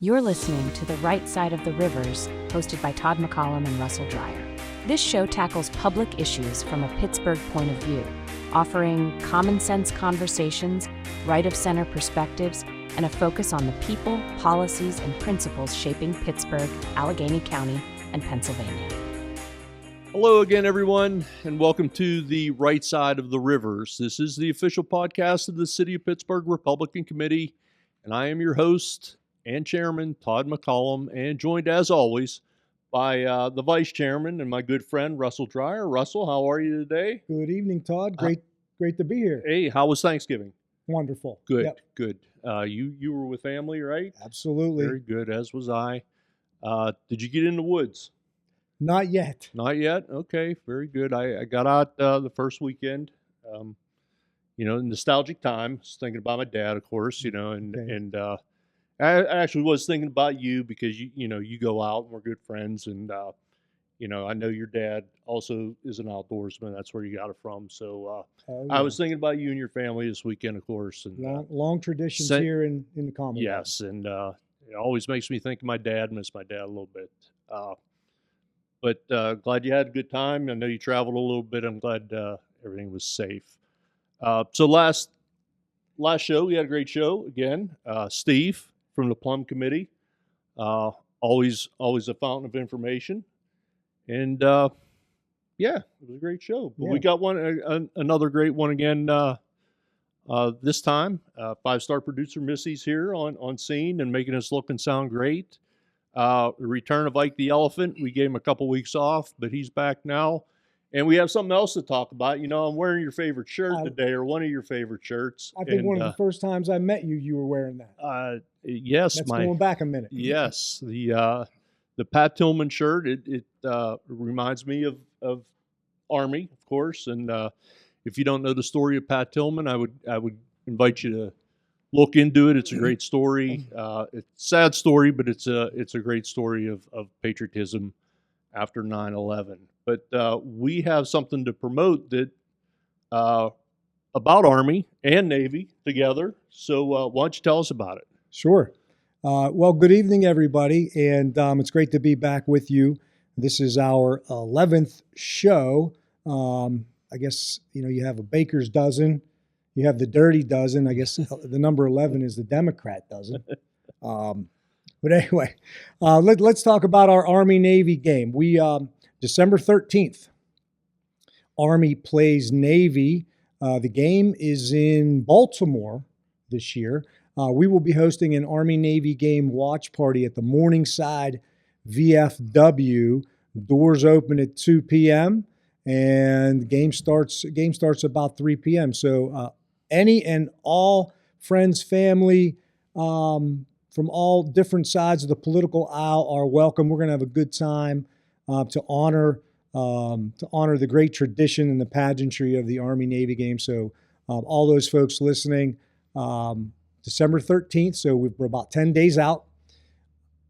You're listening to The Right Side of the Rivers, hosted by Todd McCollum and Russell Dreyer. This show tackles public issues from a Pittsburgh point of view, offering common-sense conversations, right-of-center perspectives, and a focus on the people, policies, and principles shaping Pittsburgh, Allegheny County, and Pennsylvania. Hello again, everyone, and welcome to The Right Side of the Rivers. This is the official podcast of the City of Pittsburgh Republican Committee, and I am your host and chairman, Todd McCollum, and joined, as always, by the vice chairman and my good friend, Russell Dreyer. Russell, how are you today? Good evening, Todd. Great to be here. Hey, how was Thanksgiving? Wonderful. Good, Yep. good. You were with family, right? Absolutely. Very good, as was I. Did you get in the woods? Not yet. Not yet? Okay, very good. I got out the first weekend. Nostalgic time. I was thinking about my dad, of course, and I actually was thinking about you because you go out and we're good friends, and I know your dad also is an outdoorsman. That's where you got it from. So I was thinking about you and your family this weekend, of course. And long traditions here in the Commonwealth. Yes, and it always makes me think of my dad. Miss my dad a little bit. But glad you had a good time. I know you traveled a little bit. I'm glad everything was safe. So last show, we had a great show again. Steve from the Plum Committee, always a fountain of information, and it was a great show. But we got another great one again this time. 5-star producer Missy's here on scene and making us look and sound great. The return of Ike the Elephant. We gave him a couple weeks off, but he's back now. And we have something else to talk about. I'm wearing your favorite shirt today, or one of your favorite shirts. I think one of the first times I met you, you were wearing that. Yes. That's going back a minute. Yes. The Pat Tillman shirt, it reminds me of Army, of course. And if you don't know the story of Pat Tillman, I would invite you to look into it. It's a great story. It's a sad story, but it's a great story of patriotism after 9/11. But we have something to promote that about Army and Navy together. So why don't you tell us about it? Sure. Well, good evening, everybody, and it's great to be back with you. This is our 11th show. I guess you have a baker's dozen. You have the dirty dozen. I guess the number 11 is the Democrat dozen. But anyway, let's talk about our Army-Navy game. We December 13th, Army plays Navy. The game is in Baltimore this year. We will be hosting an Army-Navy game watch party at the Morningside VFW. Doors open at 2 p.m. and the game starts about 3 p.m. So any and all friends, family, from all different sides of the political aisle are welcome. We're going to have a good time to honor the great tradition and the pageantry of the Army-Navy game. So all those folks listening, December 13th, so we're about 10 days out.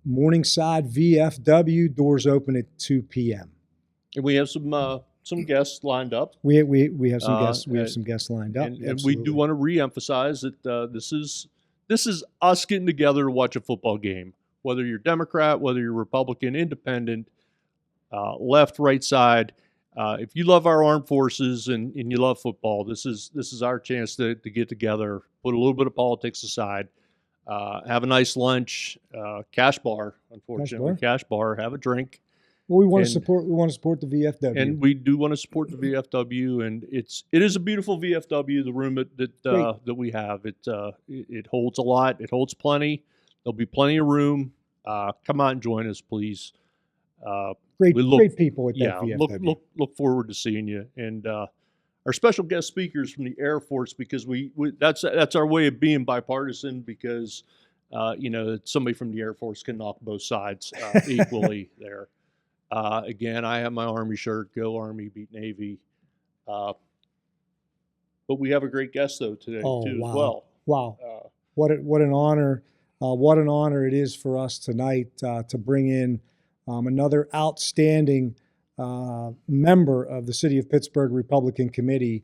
Morningside VFW, doors open at 2 p.m. And we have some guests lined up. We have some guests. We have some guests lined up, and we do want to reemphasize that this is us getting together to watch a football game. Whether you're Democrat, whether you're Republican, Independent, left, right side. If you love our armed forces and you love football, this is our chance to get together, put a little bit of politics aside, have a nice lunch, cash bar, unfortunately, cash bar, have a drink. Well, we want to support the VFW, and we do want to support the VFW, and it is a beautiful VFW. The room that we have, it holds a lot. It holds plenty. There'll be plenty of room. Come out and join us, please. Great people at that VFW. Look forward to seeing you, and our special guest speakers from the Air Force, because we that's our way of being bipartisan, because somebody from the Air Force can knock both sides equally there. Again, I have my Army shirt. Go Army, beat Navy. But we have a great guest though today too as well. Wow! What an honor! What an honor it is for us tonight to bring in another outstanding member of the City of Pittsburgh Republican Committee,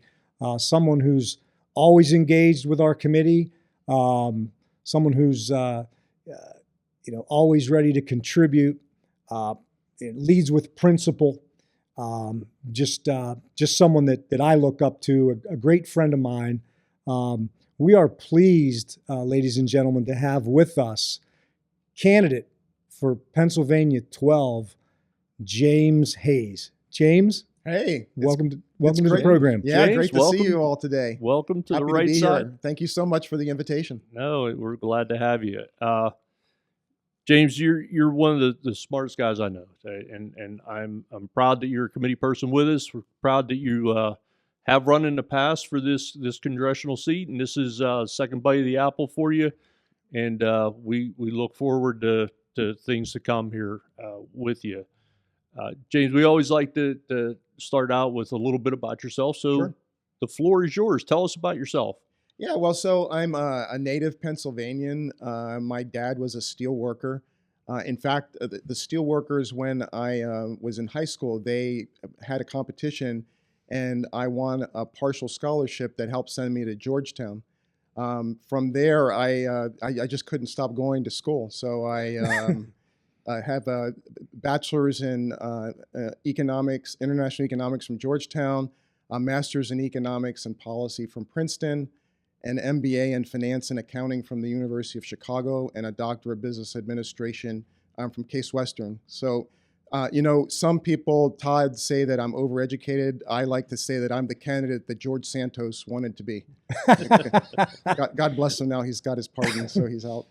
someone who's always engaged with our committee, someone who's always ready to contribute. It leads with principle. Just someone that I look up to, a great friend of mine. We are pleased, ladies and gentlemen, to have with us candidate for Pennsylvania 12, James Hayes. James, hey, welcome to the program. Yeah, James, great to see you all today. Welcome to Happy the right be side. here. Thank you so much for the invitation. No, we're glad to have you. James, you're one of the smartest guys I know, and I'm proud that you're a committee person with us. We're proud that you have run in the past for this congressional seat, and this is second bite of the apple for you. And we look forward to things to come here with you. James, we always like to start out with a little bit about yourself. So Sure. The floor is yours. Tell us about yourself. Yeah, well, so I'm a native Pennsylvanian. My dad was a steel worker. In fact, the steel workers, when I was in high school, they had a competition, and I won a partial scholarship that helped send me to Georgetown. From there, I just couldn't stop going to school. So I have a bachelor's in economics, international economics from Georgetown, a master's in economics and policy from Princeton, an MBA in finance and accounting from the University of Chicago, and a doctor of business administration from Case Western. So, some people, Todd, say that I'm overeducated. I like to say that I'm the candidate that George Santos wanted to be. God bless him now. He's got his pardon, so he's out.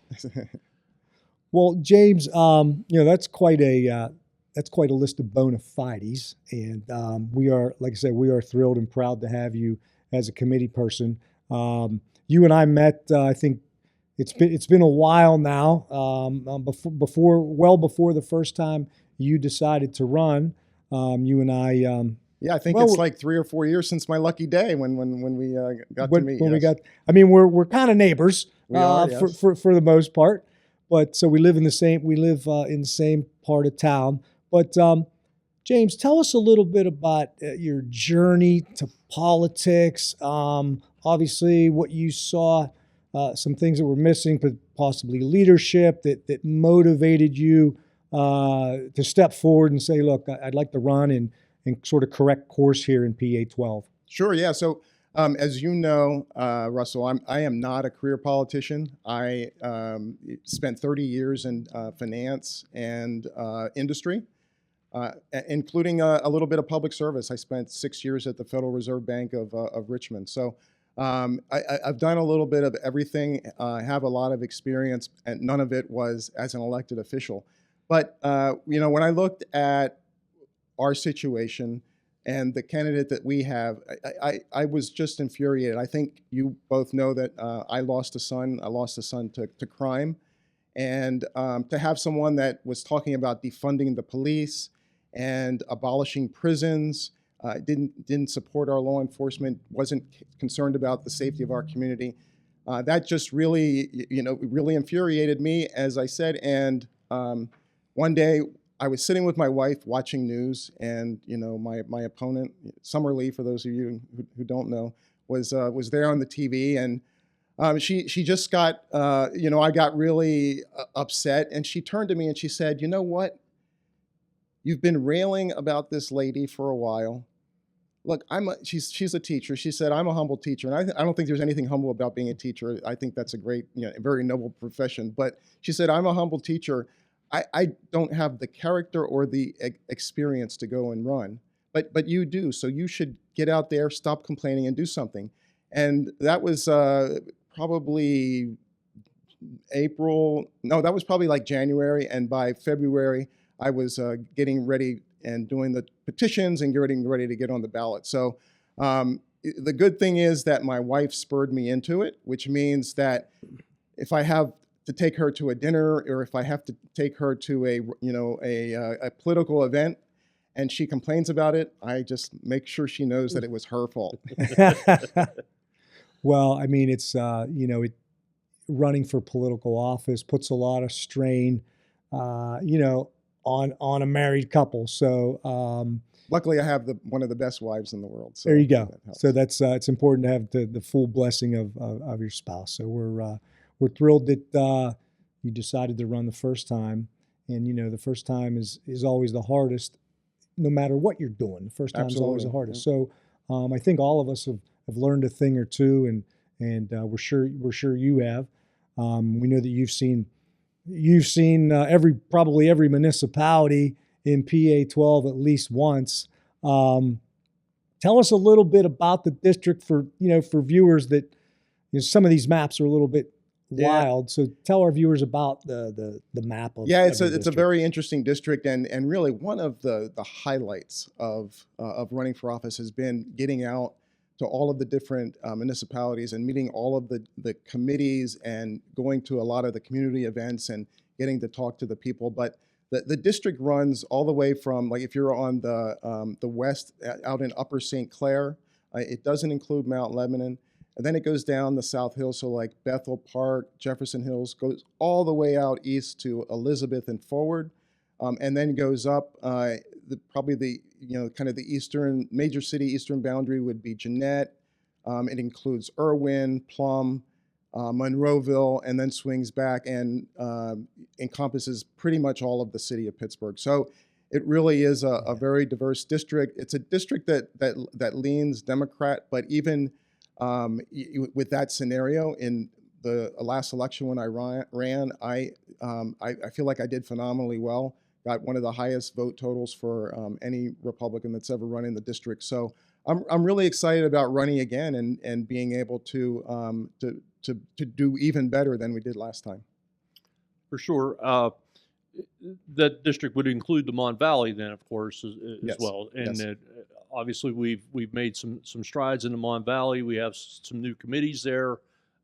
Well, James, that's quite a list of bona fides, and we are, like I said, we are thrilled and proud to have you as a committee person. You and I met, I think it's been a while now, before the first time you decided to run. You and I, yeah, I think it's like 3 or 4 years since my lucky day when we got to meet. Yes. We're kind of neighbors, We are, yes. for the most part, but so we live in the same part of town. But James, tell us a little bit about your journey to politics. Obviously, what you saw, some things that were missing, but possibly leadership that motivated you to step forward and say, look, I'd like to run and sort of correct course here in PA 12. Sure, yeah. So as you know, Russell, I am not a career politician. I spent 30 years in finance and industry, including a little bit of public service. I spent 6 years at the Federal Reserve Bank of Richmond. So I've done a little bit of everything. I have a lot of experience, and none of it was as an elected official. But when I looked at our situation and the candidate that we have, I was just infuriated. I think you both know that I lost a son. I lost a son to crime. And to have someone that was talking about defunding the police and abolishing prisons, didn't support our law enforcement, wasn't concerned about the safety of our community. That just really, really infuriated me, as I said. And one day I was sitting with my wife watching news, and my opponent, Summerlee, for those of you who don't know, was there on the TV, and she just got, I got really upset, and she turned to me and she said, "You know what? You've been railing about this lady for a while. Look, she's a teacher." She said, "I'm a humble teacher." And I don't think there's anything humble about being a teacher. I think that's a great, very noble profession. But she said, "I'm a humble teacher. I don't have the character or the experience to go and run. But you do. So you should get out there, stop complaining, and do something." And that was probably April. No, that was probably like January. And by February, I was getting ready and doing the petitions and getting ready to get on the ballot. So the good thing is that my wife spurred me into it, which means that if I have to take her to a dinner, or if I have to take her to a political event and she complains about it, I just make sure she knows that it was her fault. Well, I mean, it's running for political office puts a lot of strain, on a married couple. So luckily, I have one of the best wives in the world. So there you go. So that's it's important to have the full blessing of your spouse. So we're thrilled that you decided to run the first time. And, the first time is always the hardest, no matter what you're doing. The first time is always the hardest. So I think all of us have learned a thing or two, and we're sure you have. We know that you've seen probably every municipality in PA 12 at least once. Tell us a little bit about the district for viewers that some of these maps are a little bit wild. So tell our viewers about the map of it's district. a very interesting district, and really one of the highlights of running for office has been getting out to all of the different municipalities and meeting all of the committees and going to a lot of the community events and getting to talk to the people. But the district runs all the way from, like, if you're on the west out in Upper St. Clair, it doesn't include Mount Lebanon. And then it goes down the South Hills, so like Bethel Park, Jefferson Hills, goes all the way out east to Elizabeth and forward, and then goes up. Probably the kind of the eastern major city eastern boundary would be Jeanette. It includes Irwin, Plum, Monroeville, and then swings back and encompasses pretty much all of the city of Pittsburgh. So it really is a very diverse district. It's a district that leans Democrat, but even with that scenario, in the last election when I ran, I feel like I did phenomenally well. Got one of the highest vote totals for any Republican that's ever run in the district. So I'm really excited about running again and being able to do even better than we did last time. For sure. That district would include the Mon Valley then, of course, as well. And obviously we've made some strides in the Mon Valley. We have some new committees there.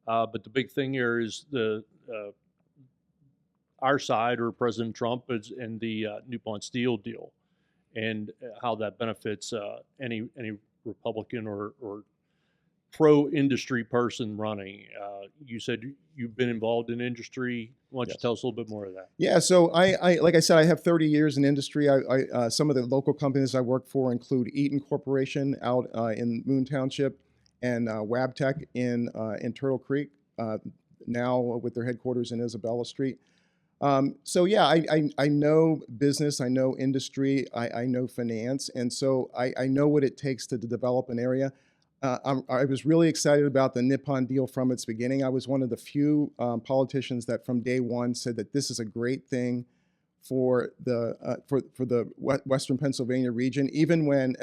But the big thing here is our side, or President Trump, and the DuPont Steel deal, and how that benefits any Republican or pro-industry person running. You said you've been involved in industry. Why don't you tell us a little bit more of that? Yeah, so I like I said, I have 30 years in industry. Some of the local companies I work for include Eaton Corporation out in Moon Township, and Wabtec in Turtle Creek, now with their headquarters in Isabella Street. So yeah, I know business, I know industry, I know finance, and so I know what it takes to develop an area. I was really excited about the Nippon deal from its beginning. I was one of the few politicians that from day one said that this is a great thing for the Western Pennsylvania region, even when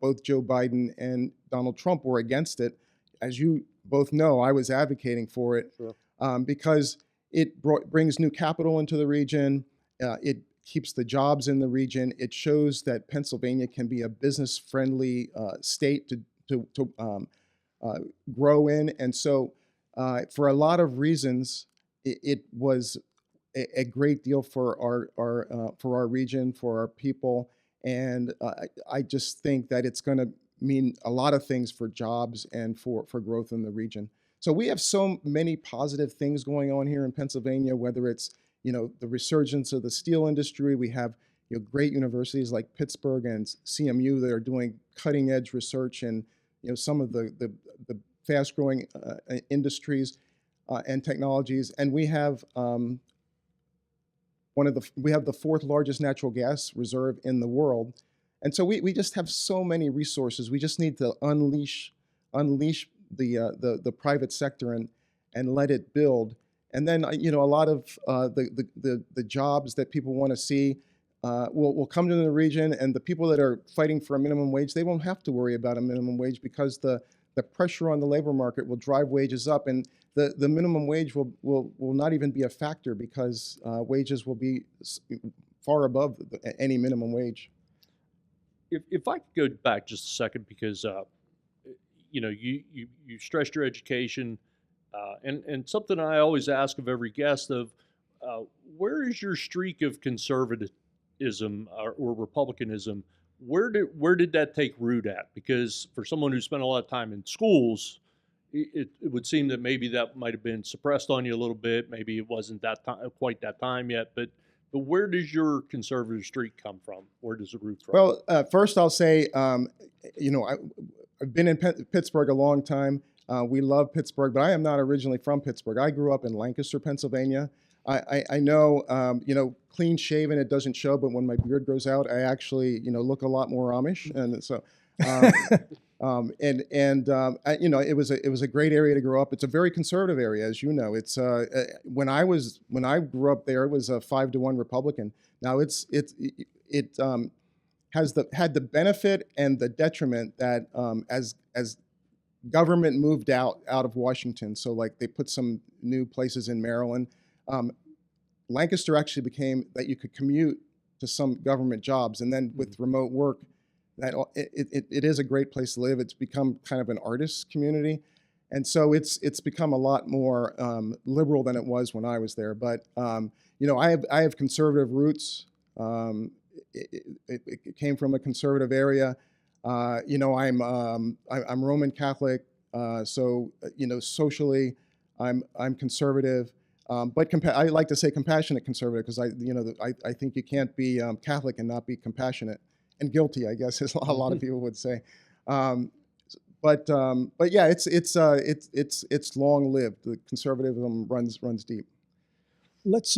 both Joe Biden and Donald Trump were against it. As you both know, I was advocating for it. Sure. Because it brings new capital into the region. It keeps the jobs in the region. It shows that Pennsylvania can be a business-friendly state to grow in. And so for a lot of reasons, it was a great deal for our region, for our people. And I just think that it's going to mean a lot of things for jobs and for growth in the region. So we have so many positive things going on here in Pennsylvania, whether it's the resurgence of the steel industry. We have great universities like Pittsburgh and CMU that are doing cutting edge research in some of the fast growing industries and technologies. And we have the fourth largest natural gas reserve in the world. And so we just have so many resources. We just need to unleash the private sector and let it build. And then a lot of the jobs that people want to see will come to the region, and the people that are fighting for a minimum wage, they won't have to worry about a minimum wage, because the pressure on the labor market will drive wages up, and the minimum wage will not even be a factor, because wages will be far above any minimum wage. If I could go back just a second, because you stressed your education, and something I always ask of every guest of where is your streak of conservatism or republicanism? Where did that take root at? Because for someone who spent a lot of time in schools, it would seem that maybe that might have been suppressed on you a little bit. Maybe it wasn't quite that time yet, but where does your conservative streak come from? Where does it root from? Well, first I'll say, I've been in Pittsburgh a long time. We love Pittsburgh, but I am not originally from Pittsburgh. I grew up in Lancaster, Pennsylvania. I know, clean shaven, it doesn't show, but when my beard grows out, I actually, look a lot more Amish. And so, it was a great area to grow up. It's a very conservative area, as you know. It's when I grew up there, it was a 5-1 Republican. Now it had the benefit and the detriment that as government moved out of Washington, so like they put some new places in Maryland. Lancaster actually became that you could commute to some government jobs, and then with remote work, that it is a great place to live. It's become kind of an artist community, and so it's become a lot more liberal than it was when I was there. But I have conservative roots. It came from a conservative area. I'm Roman Catholic, so socially, I'm conservative. But I like to say compassionate conservative because I think you can't be Catholic and not be compassionate and guilty, I guess, as a lot of people would say. But yeah, it's long lived. The conservatism runs deep. Let's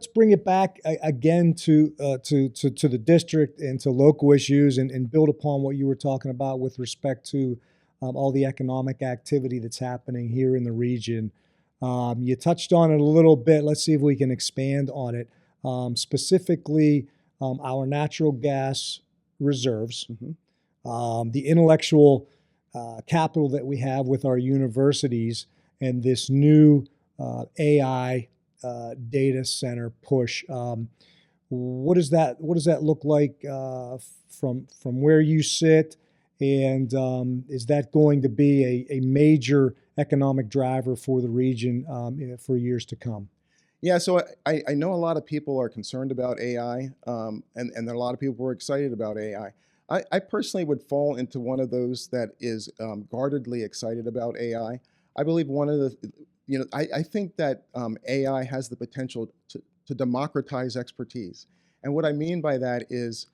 bring it back again to the district and to local issues and build upon what you were talking about with respect to all the economic activity that's happening here in the region. You touched on it a little bit. Let's see if we can expand on it. Specifically, our natural gas reserves, the intellectual capital that we have with our universities, and this new AI data center push. What does that look like from where you sit? And is that going to be a major economic driver for the region for years to come? Yeah, so I know a lot of people are concerned about AI, and a lot of people are excited about AI. I personally would fall into one of those that is guardedly excited about AI. I believe one of the, I think that AI has the potential to democratize expertise. And what I mean by that is,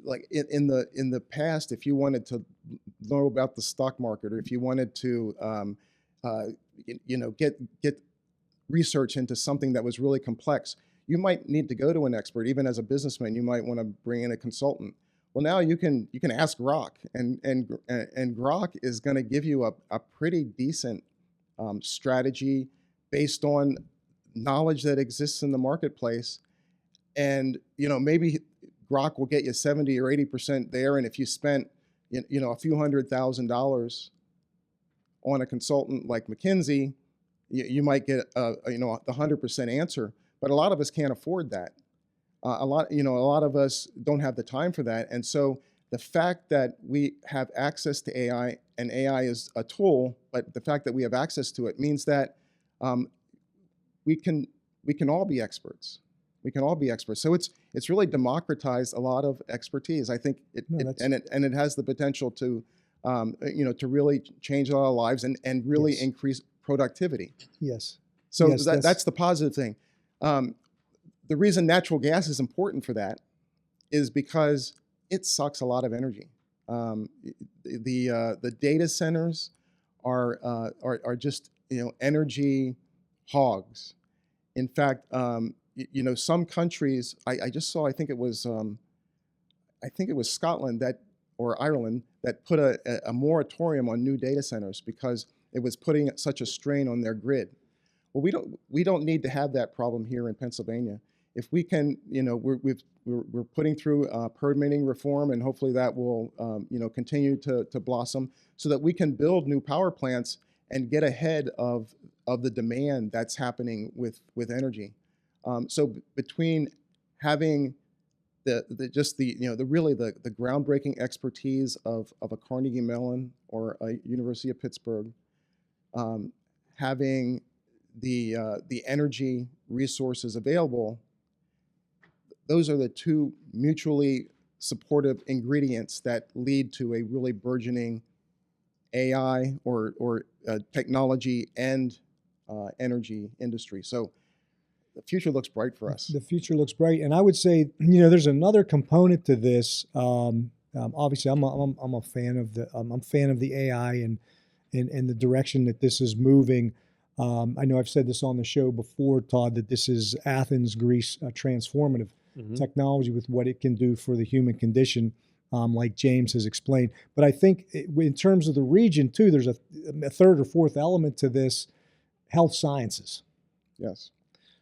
like in the past, if you wanted to know about the stock market, or if you wanted to, get research into something that was really complex, you might need to go to an expert. Even as a businessman, you might want to bring in a consultant. Well, now you can ask Grok, and Grok is going to give you a pretty decent strategy based on knowledge that exists in the marketplace. And maybe Grok will get you 70 or 80% there, and if you spent a few $100,000 on a consultant like McKinsey, you might get the 100% answer. But a lot of us can't afford that. A lot of us don't have the time for that. And so the fact that we have access to AI, and AI is a tool, but the fact that we have access to it means that we can all be experts. We can all be experts. So it's really democratized a lot of expertise. I think it has the potential to to really change a lot of lives and really increase productivity. Yes. So that's the positive thing. The reason natural gas is important for that is because it sucks a lot of energy. The data centers are just energy hogs. In fact, some countries, I just saw, I think it was Scotland or Ireland that put a moratorium on new data centers because it was putting such a strain on their grid. Well, we don't need to have that problem here in Pennsylvania. If we can, we're putting through permitting reform, and hopefully that will continue to blossom so that we can build new power plants and get ahead of the demand that's happening with energy. So between having the groundbreaking expertise of a Carnegie Mellon or a University of Pittsburgh, having the energy resources available, those are the two mutually supportive ingredients that lead to a really burgeoning AI or technology and energy industry. So the future looks bright for us. The future looks bright, and I would say, there's another component to this. Obviously, I'm a fan of the AI and the direction that this is moving. I know I've said this on the show before, Todd, that this is Athens, Greece, transformative technology with what it can do for the human condition, like James has explained. But I think in terms of the region, too, there's a third or fourth element to this: health sciences. Yes.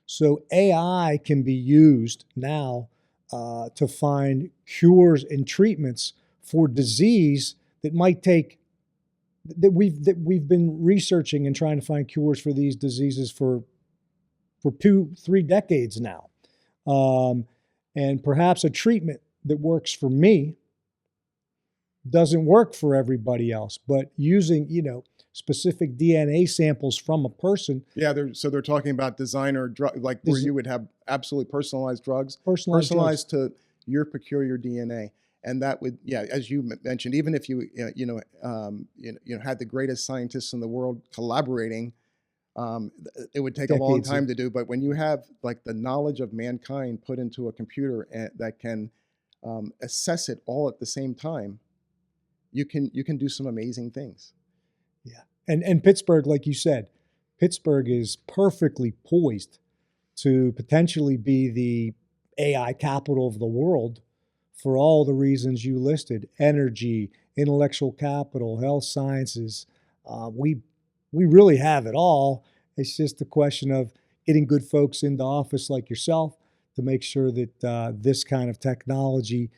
So AI can be used now to find cures and treatments for disease that might take that we've been researching and trying to find cures for these diseases for 2-3 decades now, and perhaps a treatment that works for me doesn't work for everybody else. But using specific DNA samples from a person, So they're talking about designer drug, like where you would have absolutely personalized drugs, personalized to your peculiar DNA. And that would, as you mentioned, even if you had the greatest scientists in the world collaborating, it would take a long time to do. But when you have like the knowledge of mankind put into a computer that can assess it all at the same time, you can do some amazing things. Yeah, and Pittsburgh, like you said, Pittsburgh is perfectly poised to potentially be the AI capital of the world, for all the reasons you listed: energy, intellectual capital, health sciences. We really have it all. It's just a question of getting good folks into office like yourself to make sure that this kind of technology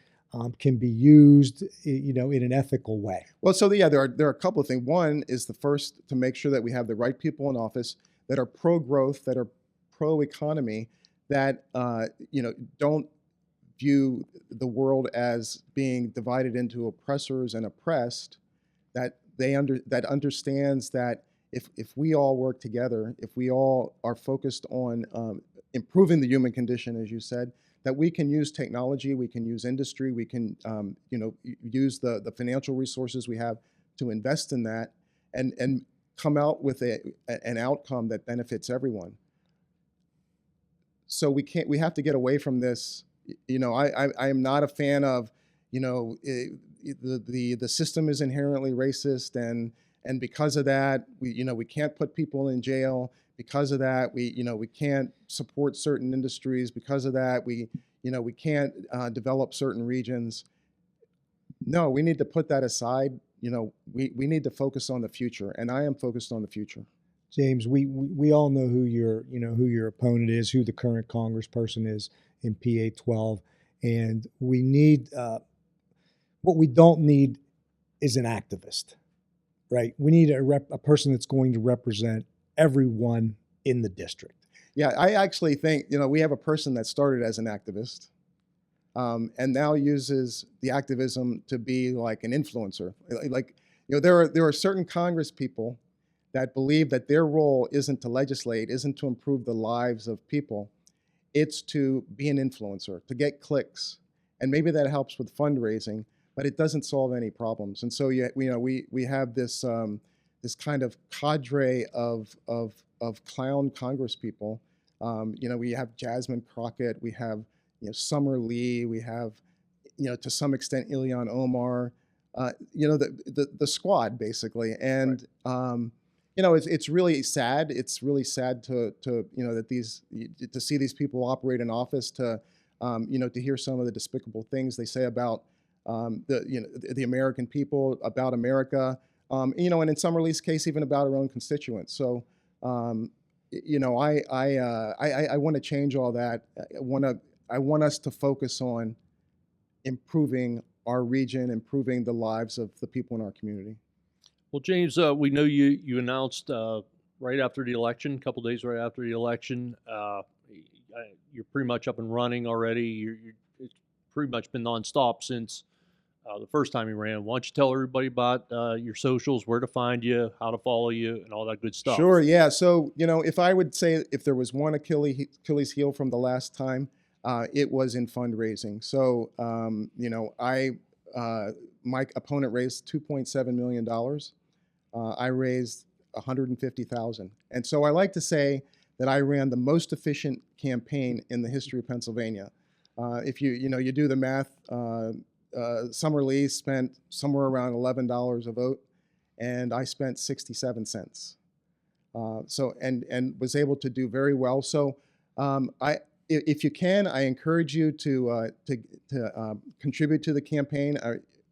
can be used, in an ethical way. Well, so there are a couple of things. One is the first, to make sure that we have the right people in office that are pro-growth, that are pro-economy, that don't view the world as being divided into oppressors and oppressed, that understands that if we all work together, if we all are focused on improving the human condition, as you said, that we can use technology, we can use industry, we can use the financial resources we have to invest in that, and come out with an outcome that benefits everyone. So we have to get away from this. I am not a fan of, the system is inherently racist, and because of that, we can't put people in jail. Because of that, we can't support certain industries. Because of that, we can't develop certain regions. No, we need to put that aside. We need to focus on the future, and I am focused on the future. James, we all know who your opponent is, who the current congressperson is in PA 12, and we need what we don't need is an activist, right? We need a person that's going to represent everyone in the district. Yeah, I actually think we have a person that started as an activist, and now uses the activism to be like an influencer. There are certain Congress people that believe that their role isn't to legislate, isn't to improve the lives of people. It's to be an influencer, to get clicks. And maybe that helps with fundraising, but it doesn't solve any problems. And so we have this this kind of cadre of clown Congress people. We have Jasmine Crockett, we have Summer Lee, we have to some extent Ilhan Omar, the squad basically. And right. It's really sad. It's really sad to that to see these people operate in office, to hear some of the despicable things they say about the American people, about America, and in Summer Lee's case, even about her own constituents. So I want to change all that. I want us to focus on improving our region, improving the lives of the people in our community. Well, James, we know you announced right after the election, a couple days right after the election, you're pretty much up and running already. It's pretty much been nonstop since the first time you ran. Why don't you tell everybody about your socials, where to find you, how to follow you, and all that good stuff? Sure, yeah. So, if I would say if there was one Achilles heel from the last time, it was in fundraising. So, my opponent raised $2.7 million. I raised $150,000. And so I like to say that I ran the most efficient campaign in the history of Pennsylvania. If you do the math, Summer Lee spent somewhere around $11 a vote, and I spent 67 cents. And was able to do very well. So if you can, I encourage you to contribute to the campaign.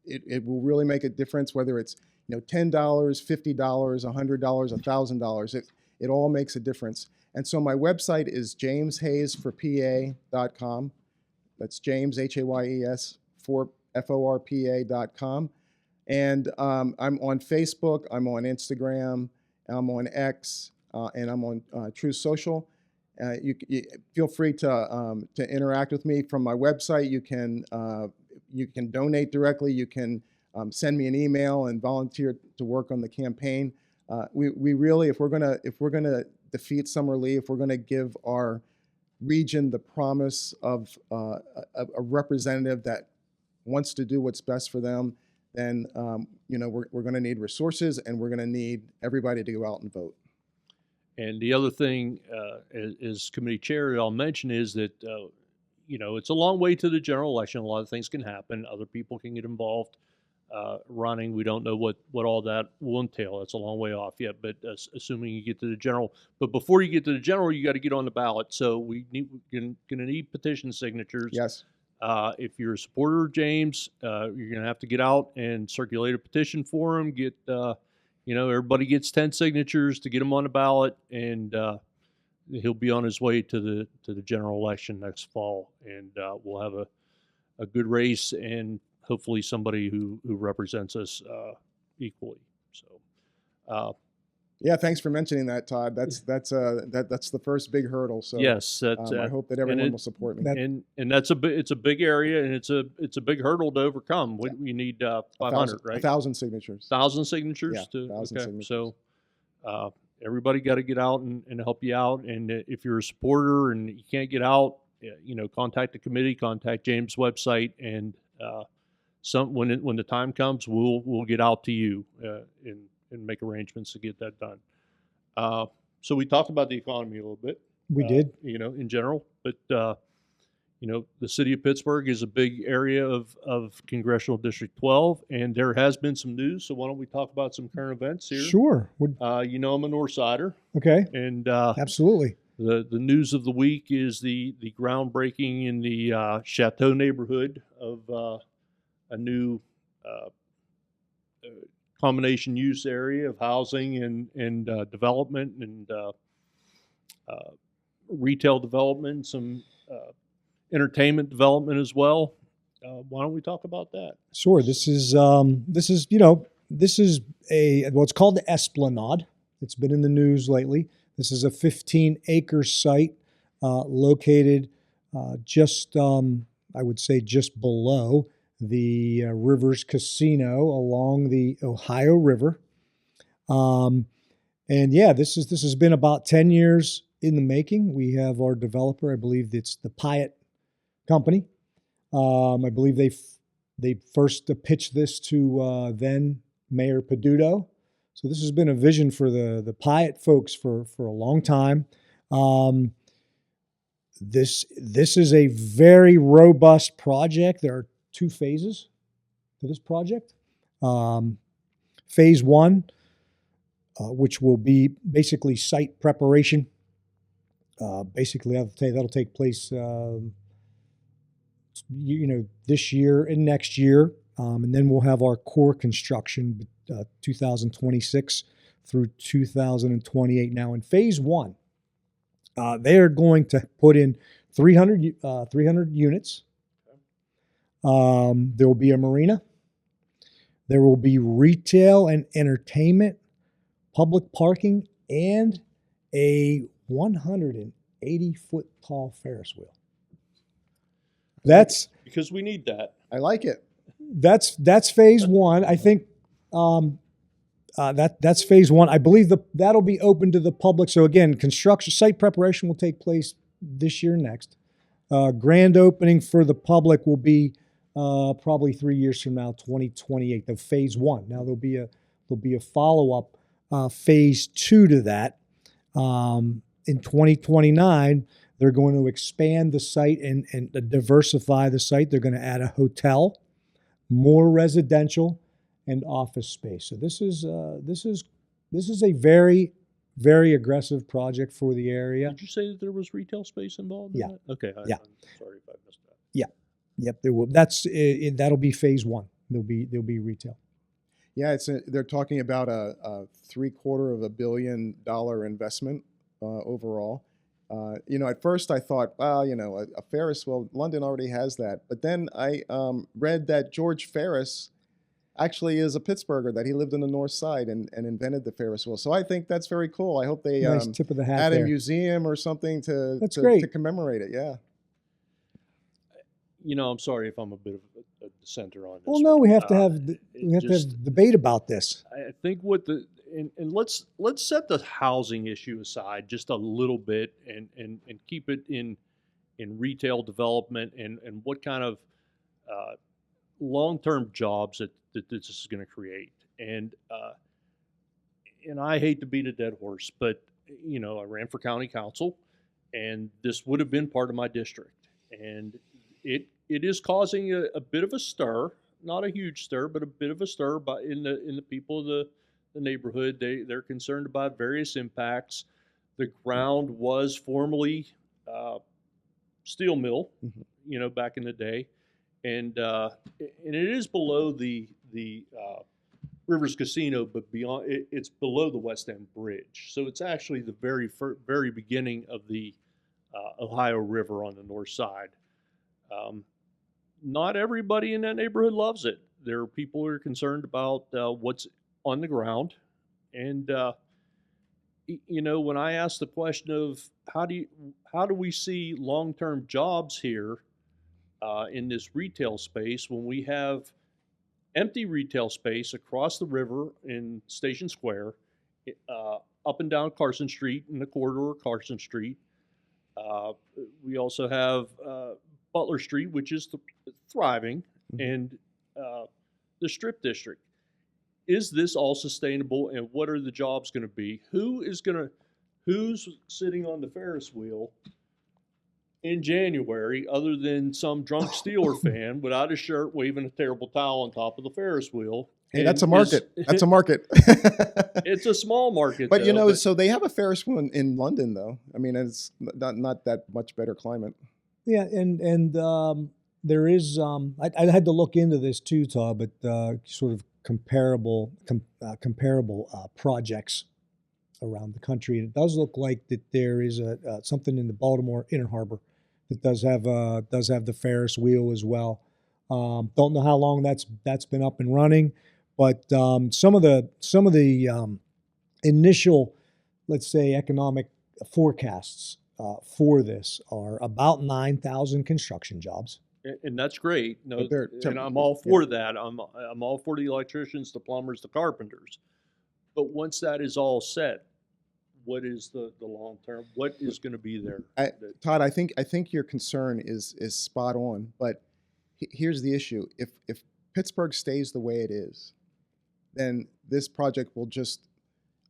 It will really make a difference, whether it's $10, $50, $100, $1,000. It all makes a difference. And so my website is jameshayesforpa.com. That's James, Hayes, FORPA.com. And I'm on Facebook, I'm on Instagram, I'm on X, and I'm on Truth Social. You feel free to interact with me from my website. You can donate directly. You can send me an email and volunteer to work on the campaign. We really, if we're gonna defeat Summer Lee, if we're gonna give our region the promise of a representative that wants to do what's best for them, then we're going to need resources, and we're going to need everybody to go out and vote. And the other thing, as committee chair, I'll mention is that it's a long way to the general election. A lot of things can happen. Other people can get involved running. We don't know what all that will entail. That's a long way off yet. But assuming you get to the general, but before you get to the general, you got to get on the ballot. So we're going to need petition signatures. Yes. If you're a supporter of James, you're going to have to get out and circulate a petition for him. Get, everybody gets 10 signatures to get him on the ballot, and he'll be on his way to the general election next fall, and we'll have a good race and hopefully somebody who represents us equally. So. Yeah, thanks for mentioning that, Todd. That's the first big hurdle. So yes, I hope that everyone will support me. And that's it's a big area, and it's a big hurdle to overcome. We need 500, right? 1,000 signatures. 1,000 signatures. Yeah, 1,000 signatures. So everybody got to get out and help you out. And if you're a supporter and you can't get out, contact the committee, contact James' website, and when the time comes, we'll get out to you and make arrangements to get that done. So we talked about the economy a little bit. We did. In general, but the city of Pittsburgh is a big area of Congressional District 12, and there has been some news. So why don't we talk about some current events here? Sure. I'm a North Sider. Okay. And absolutely. The news of the week is the groundbreaking in the Chateau neighborhood of a new combination use area of housing and development and retail development, some entertainment development as well. Why don't we talk about that? Sure. This is it's called the Esplanade. It's been in the news lately. This is a 15-acre site located just below the Rivers Casino along the Ohio River. This has been about 10 years in the making. We have our developer, I believe it's the Pyatt Company. I believe they first pitched this to then Mayor Peduto. So this has been a vision for the Pyatt folks for a long time. This is a very robust project. There are 2 phases to this project. Phase 1, which will be basically site preparation. That'll take place, this year and next year, and then we'll have our core construction, 2026 through 2028. Now, in Phase 1, they are going to put in 300 units. There will be a marina. There will be retail and entertainment, public parking, and a 180-foot tall Ferris wheel. That's because we need that. I like it. That's Phase 1. I think that's Phase 1. I believe that'll be open to the public. So again, construction site preparation will take place this year next. Grand opening for the public will be probably 3 years from now, 2028, the Phase 1. Now there'll be a follow-up Phase 2 to that. In 2029, they're going to expand the site and diversify the site. They're going to add a hotel, more residential, and office space. So this is a very, Very aggressive project for the area. Did you say that there was retail space involved in Yeah. that? Okay. Yeah. I'm sorry if I missed that. Yep, there will. That'll be phase one. There'll be retail. Yeah, they're talking about a $750 million investment overall. At first I thought, well, a Ferris wheel, London already has that. But then I read that George Ferris actually is a Pittsburgher, that he lived in the North Side and invented the Ferris wheel. So I think that's very cool. I hope they Nice tip of the hat add there. a museum or something That's to great. commemorate it. Yeah. I'm sorry if I'm a bit of a dissenter on this. Well, no, one. we have to have just- debate about this. I think and let's set the housing issue aside just a little bit and keep it in retail development and what kind of long-term jobs that this is going to create. And I hate to beat a dead horse, but I ran for county council, and this would have been part of my district, and it is causing a bit of a stir, not a huge stir, but a bit of a stir in the people of the neighborhood. They're concerned about various impacts. The ground was formerly steel mill, back in the day, and it is below the Rivers Casino, but beyond it's below the West End Bridge. So it's actually the very beginning of the Ohio River on the north side. Not everybody in that neighborhood loves it. There are people who are concerned about what's on the ground. And, when I ask the question of how do we see long-term jobs here in this retail space when we have empty retail space across the river in Station Square, up and down Carson Street in the corridor of Carson Street. We also have Butler Street, which is thriving, and the Strip District. Is this all sustainable, and what are the jobs going to be? Who's sitting on the Ferris wheel in January, other than some drunk Steeler fan without a shirt, waving a terrible towel on top of the Ferris wheel? Hey, that's a market. That's a market. It's a small market, but though, so they have a Ferris wheel in London, though. I mean, it's not that much better climate. Yeah, and there is. I had to look into this too, Todd, but sort of comparable projects around the country. And it does look like that there is something in the Baltimore Inner Harbor that does have the Ferris wheel as well. Don't know how long that's been up and running, but some of the initial, let's say, economic forecasts for this are about 9,000 construction jobs. And that's great. No, But and I'm all for that. I'm all for the electricians, the plumbers, the carpenters. But once that is all set, what is the long term? What is going to be there? Todd, I think your concern is spot on. But here's the issue: if Pittsburgh stays the way it is, then this project will just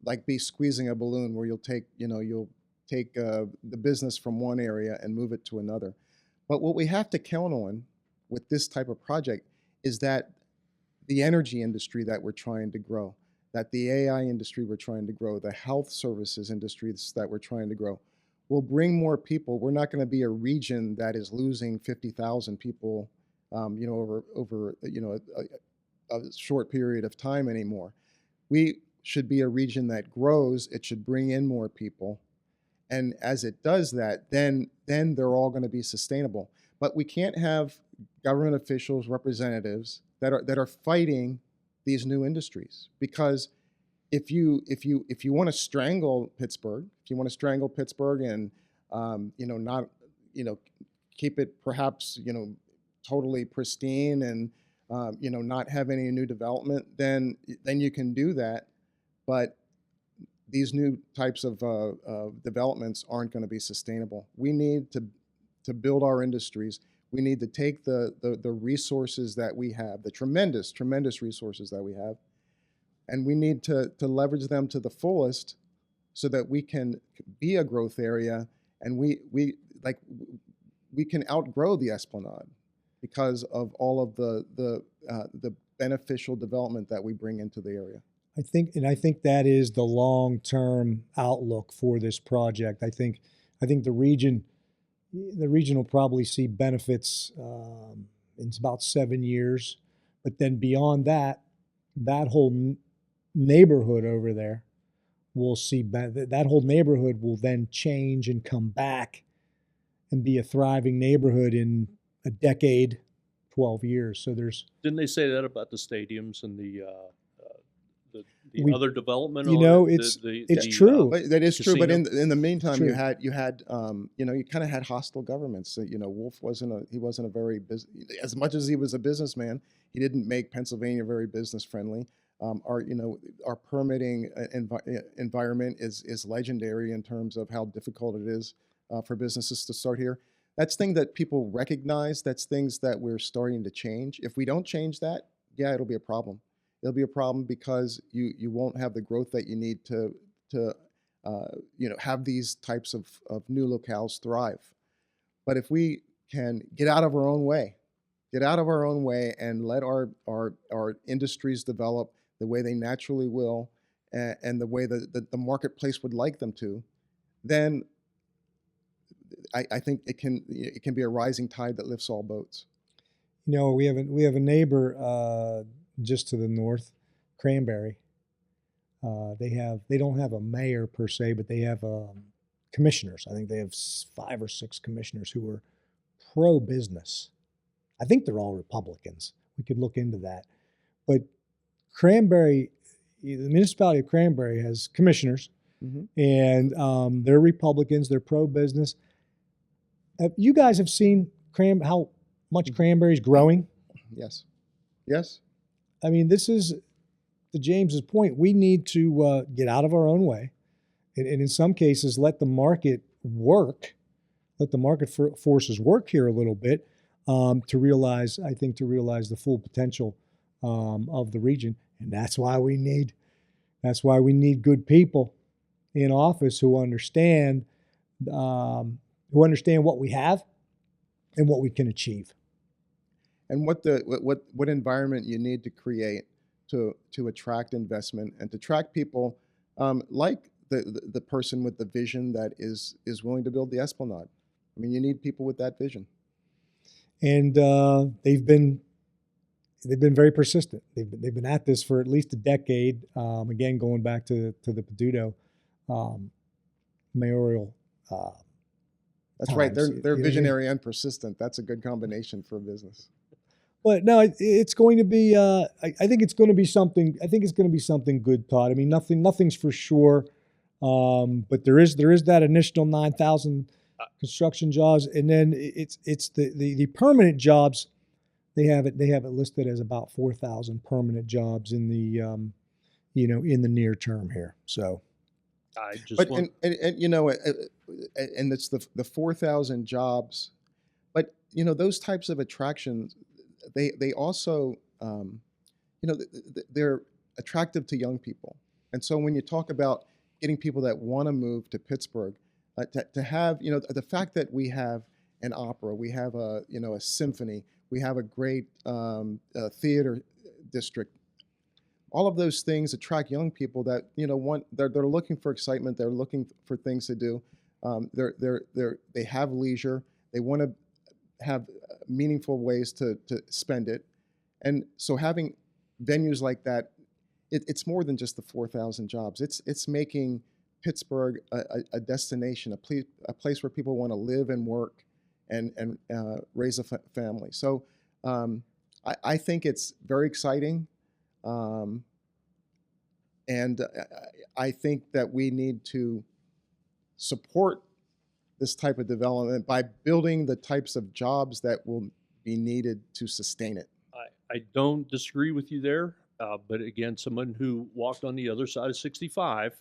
like be squeezing a balloon, where you'll take the business from one area and move it to another. But what we have to count on with this type of project is that the energy industry that we're trying to grow, that the AI industry we're trying to grow, the health services industries that we're trying to grow, will bring more people. We're not going to be a region that is losing 50,000 people, over a short period of time anymore. We should be a region that grows. It should bring in more people. And as it does that, then they're all going to be sustainable. But we can't have government officials, representatives that are fighting these new industries, because if you want to strangle Pittsburgh, and not keep it perhaps totally pristine and not have any new development, then you can do that. But these new types of developments aren't going to be sustainable. We need to build our industries. We need to take the resources that we have, the tremendous resources that we have, and we need to leverage them to the fullest so that we can be a growth area, and we can outgrow the Esplanade because of all of the beneficial development that we bring into the area. I think that is the long-term outlook for this project. I think the region will probably see benefits in about 7 years, but then beyond that, that whole neighborhood over there will see that whole neighborhood will then change and come back and be a thriving neighborhood in a decade, 12 years. So Didn't they say that about the stadiums and the We- other development? you on know, it? it's true. But that is true. But casino? in the meantime, True. you had you kind of had hostile governments. So, Wolf wasn't a very as much as he was a businessman, he didn't make Pennsylvania very business friendly. Our permitting environment is legendary in terms of how difficult it is for businesses to start here. That's thing that people recognize. That's things that we're starting to change. If we don't change that, yeah, it'll be a problem. It'll be a problem because you won't have the growth that you need to have these types of new locales thrive. But if we can get out of our own way, and let our industries develop the way they naturally will, and the way that the marketplace would like them to, then I think it can be a rising tide that lifts all boats. We have a neighbor just to the north, Cranberry. They don't have a mayor per se, but they have commissioners. I think they have 5 or 6 commissioners who are pro-business. I think they're all Republicans. We could look into that. But Cranberry, the municipality of Cranberry has commissioners, and they're Republicans. They're pro-business. You guys have seen how much Cranberry's growing? Yes. I mean, this is, to James's point, we need to get out of our own way, and in some cases let the market work, let the market forces work here a little bit to realize the full potential of the region, and that's why we need good people in office who understand what we have and what we can achieve. And what environment you need to create to attract investment and to attract people like the person with the vision that is willing to build the Esplanade. I mean, you need people with that vision. And they've been very persistent. They've been at this for at least a decade. Again, going back to the Peduto mayoral. That's times. Right. They're visionary and persistent. That's a good combination for a business. But no, it's going to be. I think it's going to be something. I think it's going to be something good, Todd. I mean, nothing's for sure, but there is that initial 9,000 construction jobs, and then it's the permanent jobs. They have it listed as about 4,000 permanent jobs in the in the near term here. So, and it's the 4,000 jobs, but those types of attractions. They also, they're attractive to young people. And so when you talk about getting people that want to move to Pittsburgh, to have, the fact that we have an opera, we have a symphony, we have a great theater district, all of those things attract young people that, they're looking for excitement, they're looking for things to do. They have leisure, they want to have meaningful ways to spend it. And so having venues like that, it's more than just the 4,000 jobs. It's making Pittsburgh a destination, a place where people want to live and work and raise a family. So I think it's very exciting. And I think that we need to support this type of development by building the types of jobs that will be needed to sustain it. I don't disagree with you there, but again, someone who walked on the other side of 65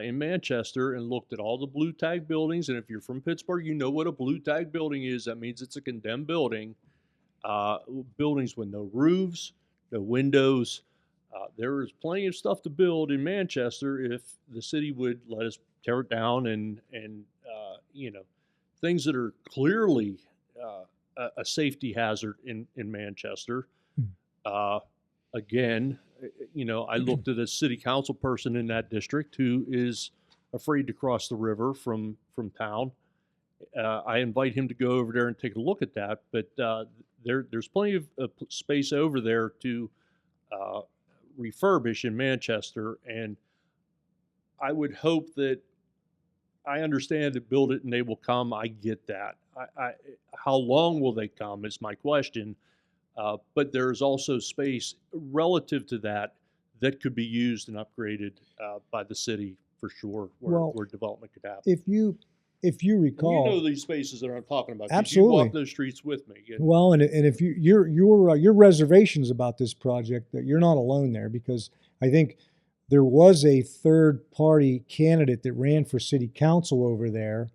in Manchester and looked at all the blue tag buildings, and if you're from Pittsburgh, you know what a blue tag building is. That means it's a condemned building. Buildings with no roofs, no windows. There is plenty of stuff to build in Manchester if the city would let us tear it down and things that are clearly a safety hazard in Manchester. again, I looked at a city council person in that district who is afraid to cross the river from town. I invite him to go over there and take a look at that, but there's plenty of space over there to uh, refurbish in Manchester, and I would hope that I understand to build it and they will come. I get that. How long will they come is my question. But there's also space relative to that that could be used and upgraded by the city for sure, Well, where development could happen. if you And you recall, know these spaces that I'm talking about, 'cause you absolutely. walk those streets with me. And Well, and if your reservations about this project, that you're not alone there, because I think there was a third party candidate that ran for city council over there.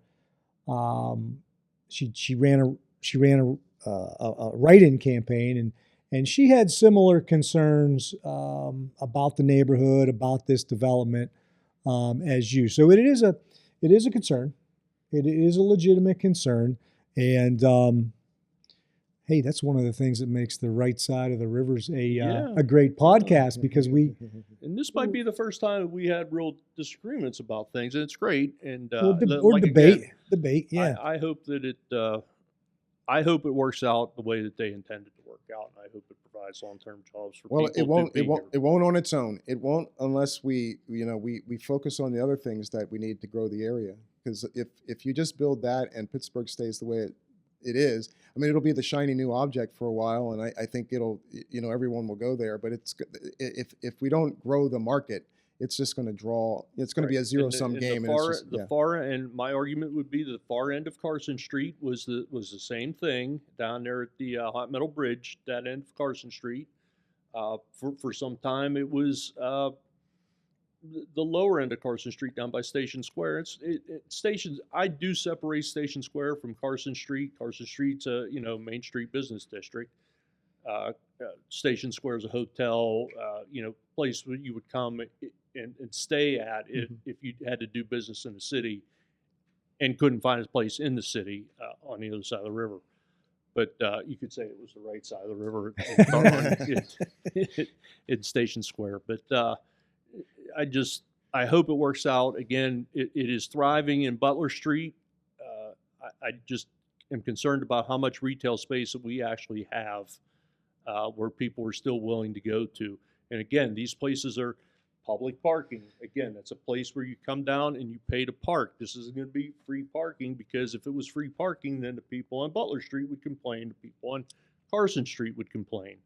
Um, she ran a write-in campaign, and she had similar concerns about the neighborhood, about this development, as you. So it is a concern. It is a legitimate concern, and hey, that's one of the things that makes the right side of the rivers Yeah. a great podcast, because and this might be the first time that we had real disagreements about things, and it's great. And or like debate, again, yeah. I hope that I hope it works out the way that they intended to work out, and I hope it provides long-term jobs for Well, people. it won't on its own. It won't unless we focus on the other things that we need to grow the area. Because if you just build that and Pittsburgh stays the way it is, I mean, it'll be the shiny new object for a while, and I think everyone will go there. But if we don't grow the market, it's just going to draw. It's going to be a zero-sum game. The far and my argument would be the far end of Carson Street was the same thing down there at the Hot Metal Bridge. That end of Carson Street, for some time it was the lower end of Carson Street down by Station Square. Stations. I do separate Station Square from Carson Street. Carson Street's a Main Street business district. Station Square is a hotel, place where you would come and stay at if you had to do business in the city and couldn't find a place in the city on the other side of the river. But you could say it was the right side of the river in Station Square. But I hope it works out. Again, it is thriving in Butler Street. I just am concerned about how much retail space that we actually have where people are still willing to go to. And again, these places are public parking. Again, that's a place where you come down and you pay to park. This isn't going to be free parking, because if it was free parking, then the people on Butler Street would complain, the people on Carson Street would complain.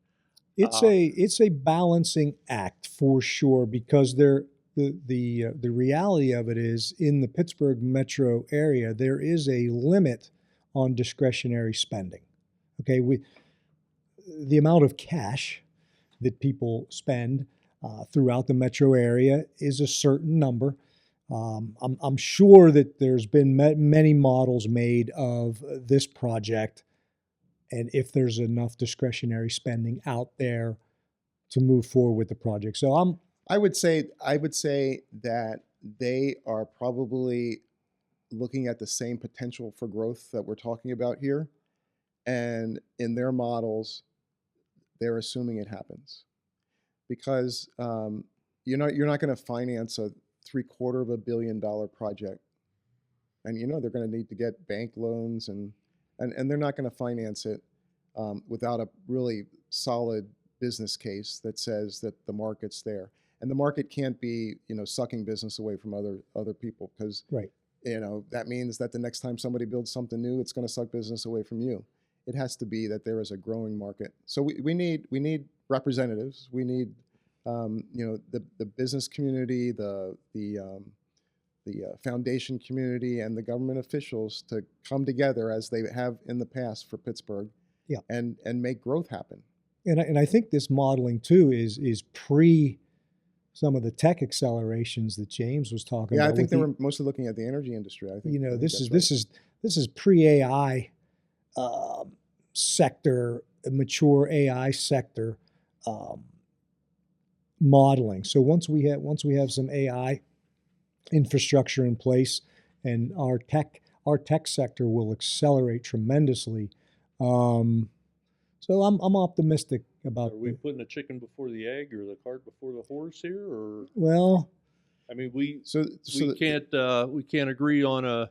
It's a balancing act for sure, because the reality of it is, in the Pittsburgh metro area, there is a limit on discretionary spending. Okay, the amount of cash that people spend throughout the metro area is a certain number. I'm sure that there's been many models made of this project, and if there's enough discretionary spending out there to move forward with the project. So I would say that they are probably looking at the same potential for growth that we're talking about here, and in their models, they're assuming it happens, because you're not going to finance a $750 million project, and they're going to need to get bank loans, and they're not going to finance it without a really solid business case that says that the market's there. And the market can't be sucking business away from other people, because right. That means that the next time somebody builds something new, it's going to suck business away from you. It has to be that there is a growing market. So we need representatives. We need the business community, the foundation community, and the government officials to come together, as they have in the past for Pittsburgh, yeah, and make growth happen. And I think this modeling too is pre some of the tech accelerations that James was talking about. Yeah, I think they were mostly looking at the energy industry. I think this is pre-AI sector, mature AI sector modeling. So once we have some AI infrastructure in place, and our tech sector will accelerate tremendously. So I'm optimistic about. Are we putting the chicken before the egg or the cart before the horse here, or? Well, I mean, we can't agree on a,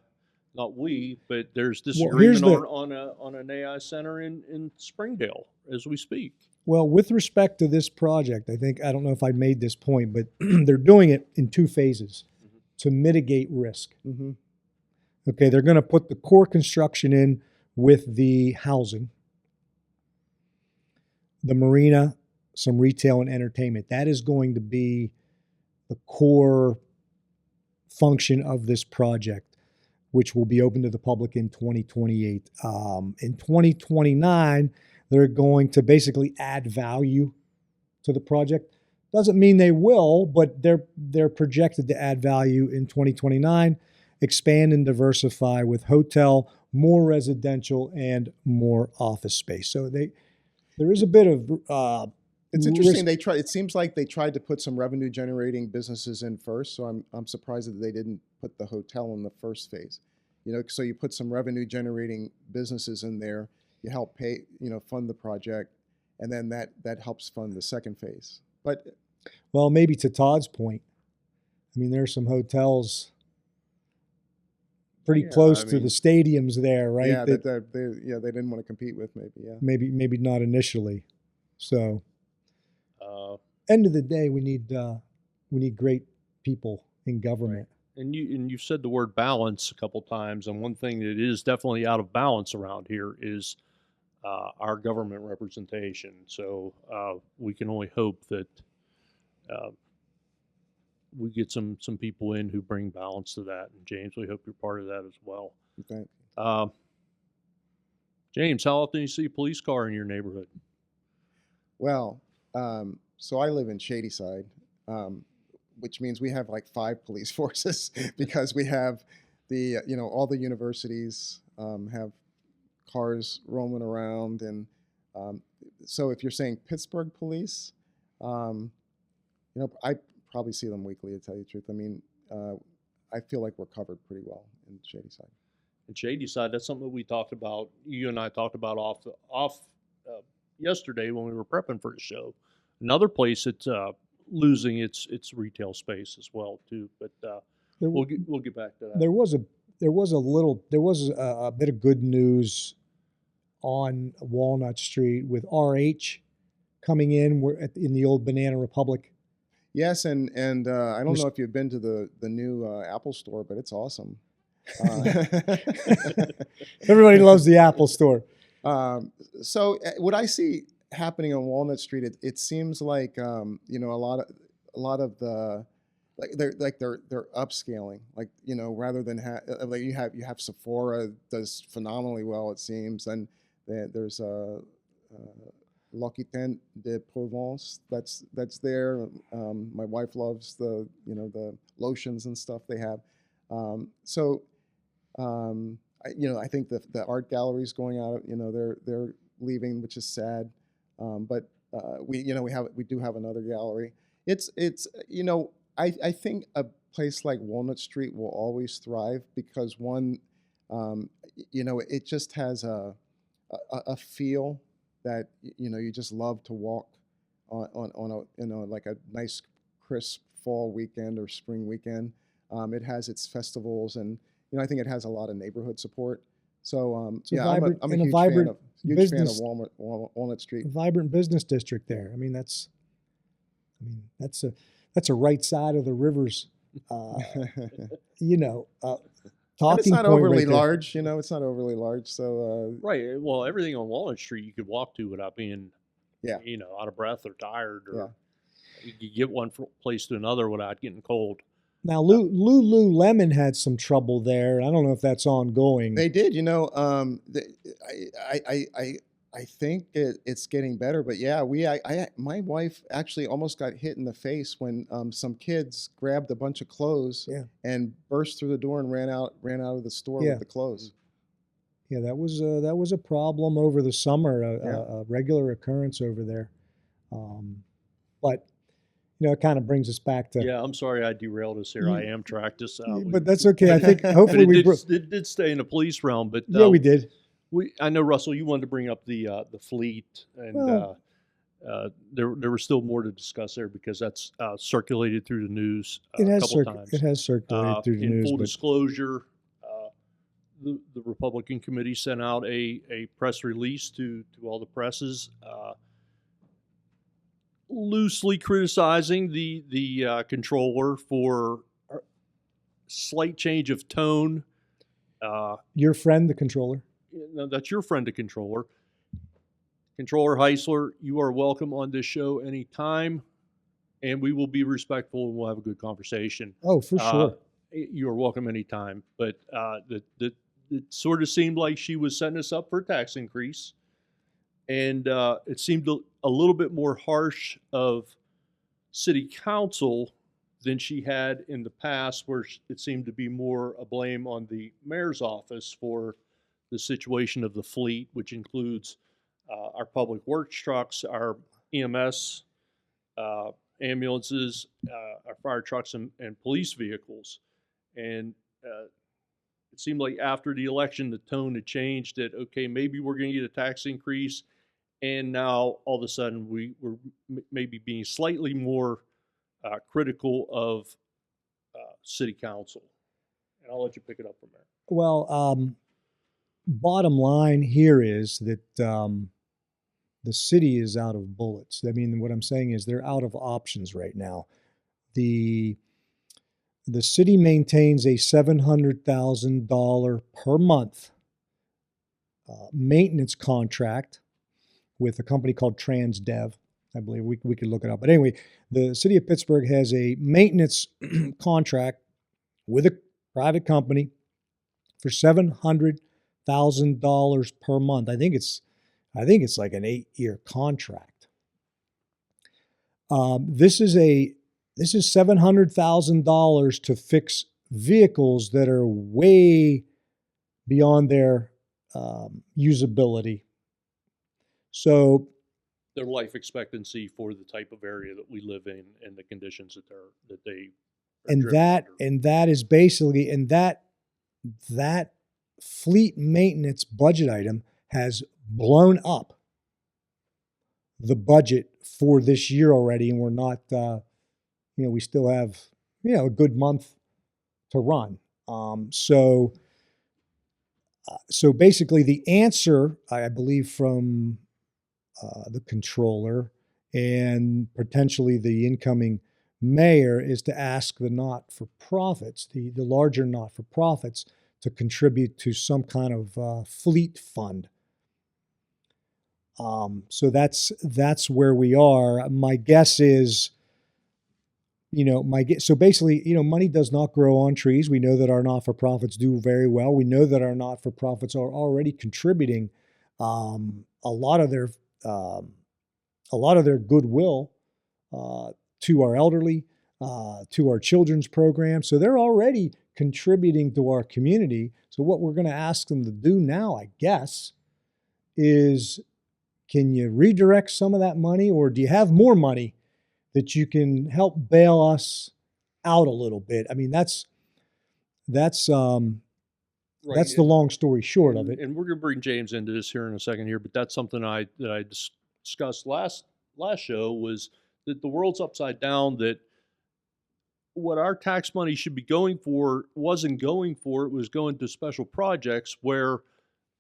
not we, but there's disagreement on an AI center in Springdale as we speak. Well, with respect to this project, I don't know if I made this point, but they're doing it in 2 phases to mitigate risk. Mm-hmm. Okay, they're going to put the core construction in with the housing, the marina, some retail and entertainment. That is going to be the core function of this project, which will be open to the public in 2028. In 2029, they're going to basically add value to the project. Doesn't mean they will, but they're projected to add value in 2029, expand and diversify with hotel, more residential, and more office space. So there is a bit of it's interesting. It seems like they tried to put some revenue generating businesses in first. So I'm surprised that they didn't put the hotel in the first phase. So you put some revenue generating businesses in there. You help pay, fund the project, and then that helps fund the second phase. But well, maybe to Todd's point, I mean, there's some hotels pretty close to the stadiums there, right? Yeah, they didn't want to compete with, maybe. Yeah, maybe not initially. So, end of the day, we need great people in government. Right. And you said the word balance a couple times, and one thing that is definitely out of balance around here is our government representation. So we can only hope that we get some people in who bring balance to that. And James, we hope you're part of that as well. Okay. James, how often do you see a police car in your neighborhood? Well, so I live in Shadyside, which means we have like 5 police forces because we have all the universities have cars roaming around. And so if you're saying Pittsburgh police, I probably see them weekly, to tell you the truth. I mean, I feel like we're covered pretty well in Shadyside. In Shadyside, that's something that we talked about. You and I talked about off yesterday when we were prepping for the show. Another place that's losing its retail space as well too. But we'll get back to that. There was a bit of good news on Walnut Street with RH coming in. We're in the old Banana Republic. Yes, and I don't know if you've been to the new Apple store, but it's awesome. Everybody loves the Apple store. So what I see happening on Walnut Street, it seems like a lot of the they're upscaling, rather than you have Sephora does phenomenally well, it seems, and there's L'Occitane de Provence that's there. My wife loves the lotions and stuff they have. I think the art gallery's going out. They're leaving, which is sad. But we do have another gallery. It's I think a place like Walnut Street will always thrive because one, it just has a feel that you just love to walk on like a nice crisp fall weekend or spring weekend. It has its festivals, and I think it has a lot of neighborhood support. So I'm a huge fan of Walnut Street. A vibrant business district there. I mean that's a right side of the rivers. Talking it's not point overly right large, it's not overly large. So right. Well, everything on Walnut Street you could walk to without being, out of breath or tired, or you could get one place to another without getting cold. Now, Lululemon had some trouble there. I don't know if that's ongoing. They did, I think it's getting better, but yeah, my wife actually almost got hit in the face when some kids grabbed a bunch of clothes and burst through the door and ran out of the store with the clothes. Yeah, that was a problem over the summer, a regular occurrence over there. But it kind of brings us back to. Yeah, I'm sorry I derailed us here. I am tracked this out. But that's okay. I think hopefully it did stay in the police realm, but we did. I know, Russell, you wanted to bring up the fleet, and there was still more to discuss there because that's circulated through the news It a has couple times. it has circulated through the in news. full But disclosure, the Republican committee sent out a press release to all the presses, loosely criticizing the controller for a slight change of tone. your friend, the controller. No, that's your friend, the controller. Controller Heisler, you are welcome on this show anytime, and we will be respectful and we'll have a good conversation. Oh, for sure. You are welcome anytime. But it sort of seemed like she was setting us up for a tax increase, and it seemed a little bit more harsh of city council than she had in the past, where it seemed to be more a blame on the mayor's office for the situation of the fleet, which includes our public works trucks, our EMS ambulances, our fire trucks, and police vehicles. And it seemed like after the election, the tone had changed that, okay, maybe we're going to get a tax increase. And now all of a sudden we're maybe being slightly more critical of city council. And I'll let you pick it up from there. Well, bottom line here is that the city is out of bullets. I mean, what I'm saying is they're out of options right now. The city maintains a $700,000 per month maintenance contract with a company called TransDev. I believe we could look it up. But anyway, the city of Pittsburgh has a maintenance contract with a private company for $700,000 per month. I think it's like an 8-year contract. This is $700,000 to fix vehicles that are way beyond their usability. So their life expectancy for the type of area that we live in and the conditions that they are that is basically, and that fleet maintenance budget item has blown up the budget for this year already, and we're not we still have a good month to run. So basically the answer, I believe, from the controller and potentially the incoming mayor is to ask the not-for-profits, the larger not-for-profits, to contribute to some kind of fleet fund. So that's where we are. My guess is, so basically, money does not grow on trees. We know that our not-for-profits do very well. We know that our not-for-profits are already contributing a lot of their goodwill to our elderly, to our children's program. So they're already contributing to our community. So what we're going to ask them to do now, I guess, is, can you redirect some of that money, or do you have more money that you can help bail us out a little bit? I mean, that's the long story short of it. And we're going to bring James into this here in a second here, but that's something that I discussed last show, was that the world's upside down, that what our tax money should be going for wasn't going for. It was going to special projects where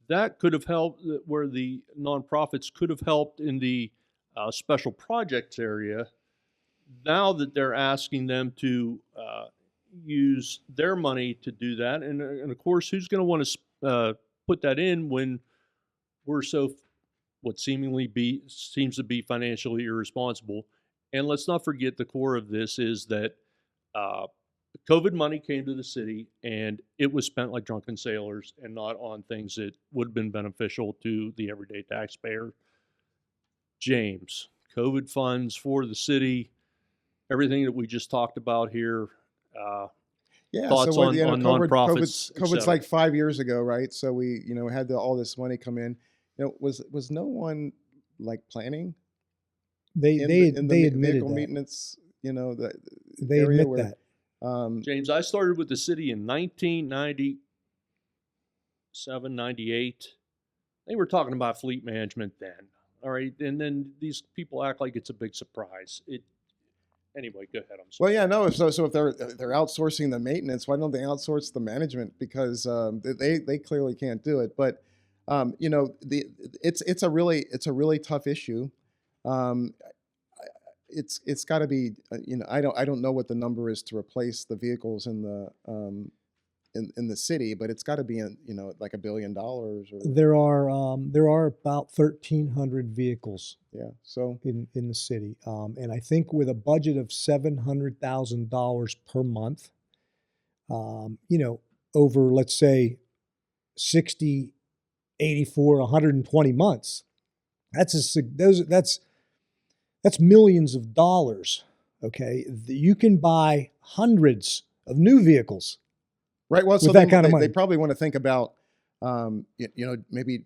that could have helped, where the nonprofits could have helped in the special projects area. Now that they're asking them to use their money to do that, and of course, who's going to want to put that in when we're what seems to be financially irresponsible? And let's not forget, the core of this is that COVID money came to the city and it was spent like drunken sailors and not on things that would have been beneficial to the everyday taxpayer. James, COVID funds for the city, everything that we just talked about here. Thoughts so on nonprofits. COVID's like 5 years ago, right? So we, had all this money come in. Was no one like planning? They admitted vehicle that. maintenance. They admit that. James, I started with the city in 1997, 98. They were talking about fleet management then. All right, and then these people act like it's a big surprise. Anyway. Go ahead. I'm Well, sorry. yeah, no. So if they're outsourcing the maintenance, why don't they outsource the management? Because they clearly can't do it. But it's a really tough issue. Um, it's got to be. I don't know what the number is to replace the vehicles in the in the city, but it's got to be like $1 billion or There are about 1,300 vehicles yeah. So in the city, and I think with a budget of $700,000 per month, over, let's say, 60, 84, 120 months, that's millions of dollars. Okay, you can buy hundreds of new vehicles. right. Well, so With that kind of money. they probably want to think about maybe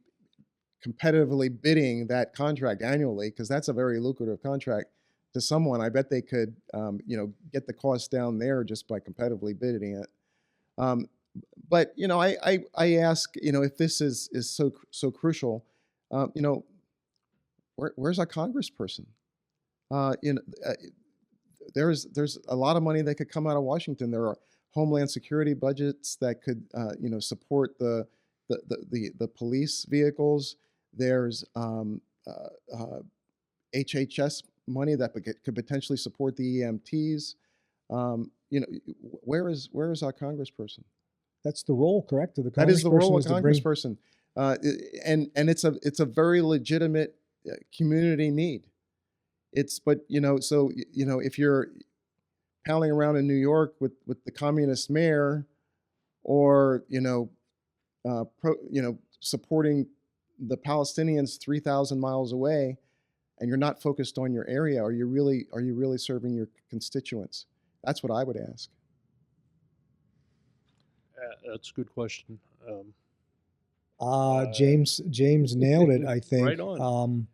competitively bidding that contract annually, because that's a very lucrative contract to someone. I bet they could get the cost down there just by competitively bidding it. But I ask, if this is so crucial, where's our congressperson? There's a lot of money that could come out of Washington. There are Homeland Security budgets that could support the police vehicles. There's HHS money that could potentially support the EMTs. Where is our congressperson? That's the role, correct? Of the That is the role of congressperson, is to bring. congressperson, and it's a very legitimate community need. But if you're palling around in New York with the communist mayor, or supporting the Palestinians 3,000 miles away, and you're not focused on your area, are you really serving your constituents? That's what I would ask. That's a good question. James nailed it, I think. Right on.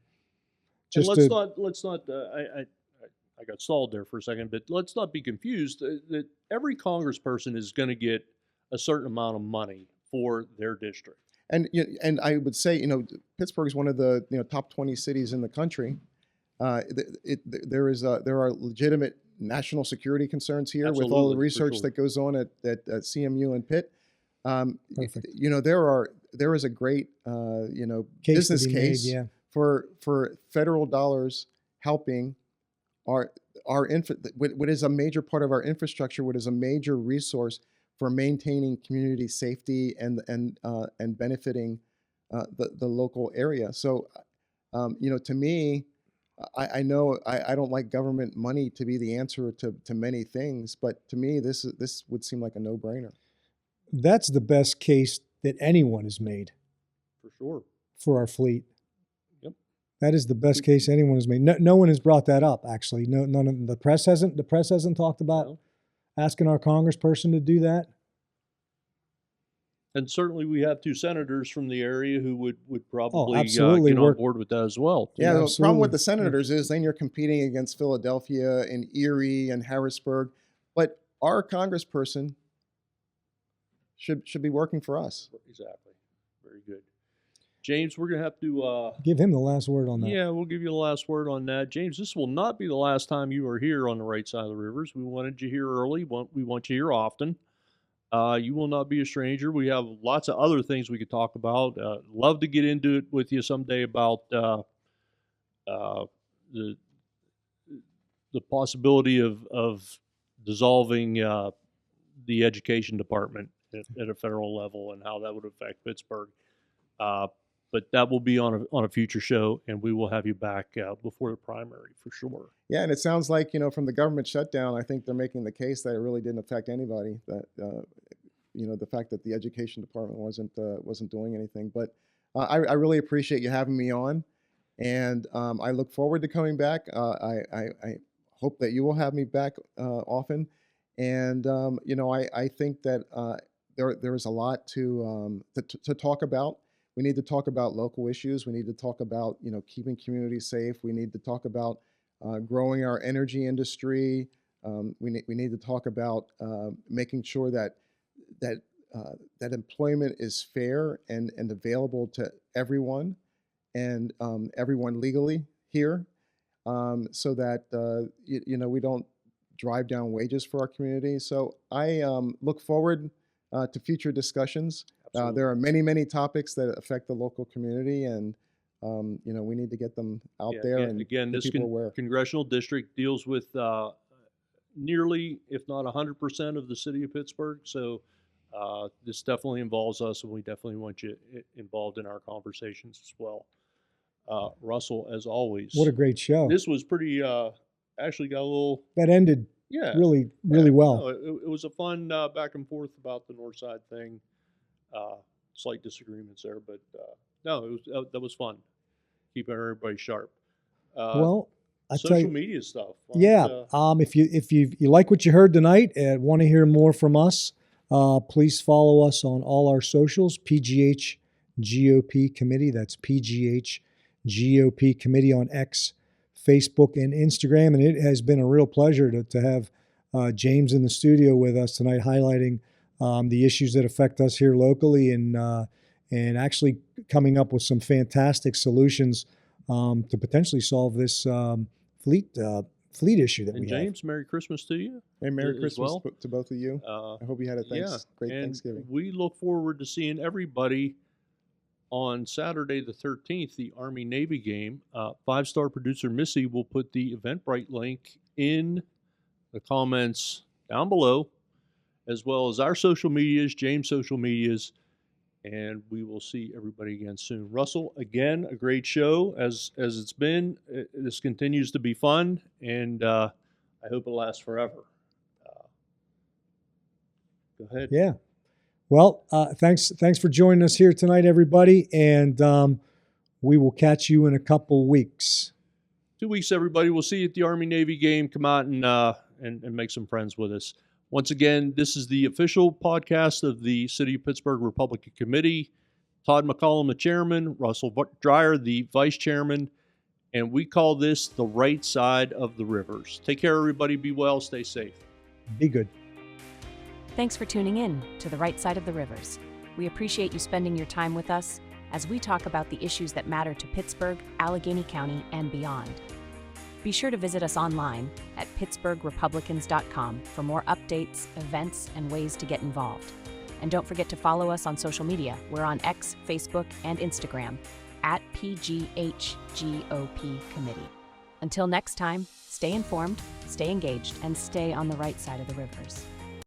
Just and let's not. I got stalled there for a second, but let's not be confused that every congressperson is going to get a certain amount of money for their district. And I would say, Pittsburgh is one of the top 20 cities in the country. There are legitimate national security concerns here. Absolutely, with all the research sure. that goes on at CMU and Pitt. Perfect. There is a great business case made, yeah. for federal dollars helping what is a major part of our infrastructure, what is a major resource for maintaining community safety and benefiting the local area. So, to me, I know I don't like government money to be the answer to many things, but to me, this would seem like a no-brainer. That's the best case that anyone has made For sure. for our fleet. Yep. That is the best case anyone has made. No one has brought that up, actually. None of the press hasn't. The press hasn't talked about No. asking our congressperson to do that. And certainly we have two senators from the area who would probably absolutely get on work. board with that as well. Yeah, the problem with absolutely. the senators is then you're competing against Philadelphia and Erie and Harrisburg, but our congressperson should be working for us. Exactly. Very good. James, we're going to have to... Give him the last word on that. Yeah, we'll give you the last word on that. James, this will not be the last time you are here on the right side of the rivers. We wanted you here early. We want you here often. You will not be a stranger. We have lots of other things we could talk about. Love to get into it with you someday about the possibility of dissolving the education department at a federal level and how that would affect Pittsburgh. But that will be on a future show, and we will have you back before the primary for sure. Yeah, and it sounds like, from the government shutdown, I think they're making the case that it really didn't affect anybody. That the fact that the education department wasn't doing anything. But I really appreciate you having me on, and I look forward to coming back. I hope that you will have me back often, and I think that there is a lot to talk about. We need to talk about local issues. We need to talk about keeping communities safe. We need to talk about growing our energy industry. We need to talk about making sure that employment is fair and available to everyone. and everyone legally here, so that we don't drive down wages for our community. So I look forward to future discussions. There are many topics that affect the local community, and we need to get them out there and again, get this people aware. congressional district deals with nearly, if not 100% of the city of Pittsburgh. So this definitely involves us, and we definitely want you involved in our conversations as well. Russell, as always. What a great show. This was pretty, actually got a little... That ended really well. No, it was a fun back and forth about the north side thing. Slight disagreements there, but no, that was fun. Keeping everybody sharp. Well, I tell social you, media stuff. If you like what you heard tonight and want to hear more from us, please follow us on all our socials. PGH GOP Committee. That's PGH GOP Committee on X, Facebook, and Instagram. And it has been a real pleasure to have James in the studio with us tonight, highlighting the issues that affect us here locally, and actually coming up with some fantastic solutions to potentially solve this fleet issue that we have. James, Merry Christmas to you. Hey, Merry as Christmas well. to both of you. I hope you had a great and Thanksgiving. We look forward to seeing everybody on Saturday the 13th, the Army-Navy game. Five-star producer Missy will put the Eventbrite link in the comments down below, as well as our social medias, James' social medias, and we will see everybody again soon. Russell, again, a great show as it's been. This continues to be fun, and I hope it lasts forever. Go ahead. Yeah. Well, thanks for joining us here tonight, everybody, and we will catch you in a couple weeks. 2 weeks, everybody. We'll see you at the Army-Navy game. Come out and make some friends with us. Once again, this is the official podcast of the City of Pittsburgh Republican Committee. Todd McCollum, the chairman, Russell Dreyer, the vice chairman, and we call this the right side of the rivers. Take care, everybody. Be well. Stay safe. Be good. Thanks for tuning in to The Right Side of the Rivers. We appreciate you spending your time with us as we talk about the issues that matter to Pittsburgh, Allegheny County, and beyond. Be sure to visit us online at pittsburghrepublicans.com for more updates, events, and ways to get involved. And don't forget to follow us on social media. We're on X, Facebook, and Instagram at PGHGOP Committee. Until next time, stay informed, stay engaged, and stay on the right side of the rivers.